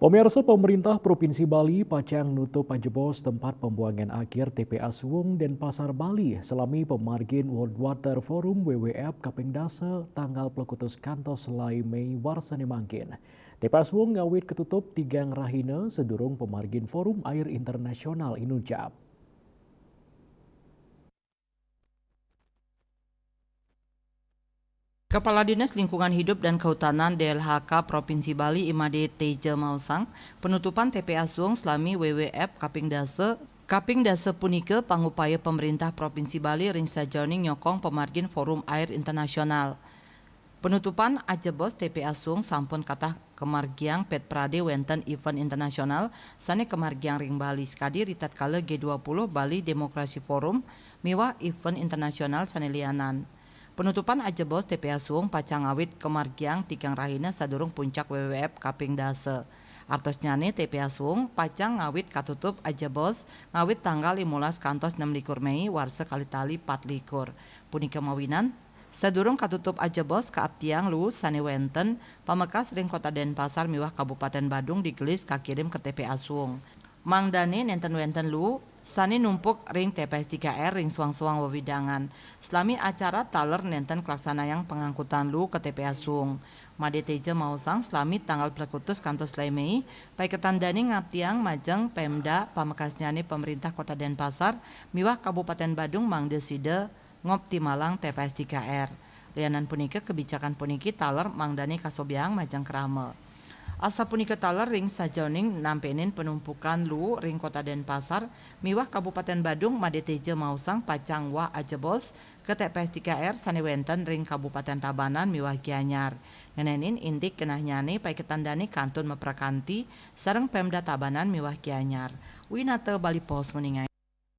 Pemirsa, pemerintah Provinsi Bali pacang nutup pajebos tempat pembuangan akhir TPA Suwung dan Pasar Bali selami pemargin World Water Forum WWF Kapingdase tanggal pelekutus kantos selai Mei warsane mangkin. TPA Suwung ngawit ketutup tigang rahina sedurung pemargin Forum Air Internasional Inuncap. Kepala Dinas Lingkungan Hidup dan Kehutanan DLHK Provinsi Bali Imade Teja Mausang, penutupan TPA Suwung selami WWF Kapingdase punike pangupaya pemerintah Provinsi Bali ring sajoning nyokong pemargin Forum Air Internasional. Penutupan ajebos TPA Suwung sampun katah kemargiang pet prade wenten event internasional sane kemargiang ring Bali skadi ritat kala G20 Bali Demokrasi Forum miwah event internasional sane lianan. Penutupan ajebos TPA Suwung pacang awit kemargiang tigang rahina sadurung puncak WWF Kapingdase. Artos nyane TPA Suwung pacang ngawit katutup ajebos ngawit tanggal 15 kantos 6 Mei warsa kalitali 4 punika mawinan sadurung katutup ajebos kaaptiang lu sane wenten pamekas ring kota Denpasar miwah Kabupaten Badung digelis kakirim ke TPA Suwung. Mangdane nenten wenten lu sani numpuk ring TPS 3R ring suang-suang wewidangan. Selami acara taler nenten kelaksanayang pengangkutan lu ke TPA Suwung. Made Teja Mausang selami tanggal pelekutus kantos Mei pai ketandani ngaptiang majeng Pemda pamekasnyane pemerintah Kota Denpasar miwah Kabupaten Badung mangdeside ngoptimalang TPS 3R. Lianan punika kebijakan puniki taler mangdani kasobiang majeng krame. Asa punika taler ring sajoning nampenin penumpukan lu ring Kota Denpasar miwah Kabupaten Badung Made Teja Mausang pacang wah ajebos ke TPS 3R sane wenten ring Kabupaten Tabanan miwah Gianyar. Ngenenin intik kenah nyane pai ketandani kantun meprakanti sareng Pemda Tabanan miwah Gianyar. Winate Bali Pos meningai.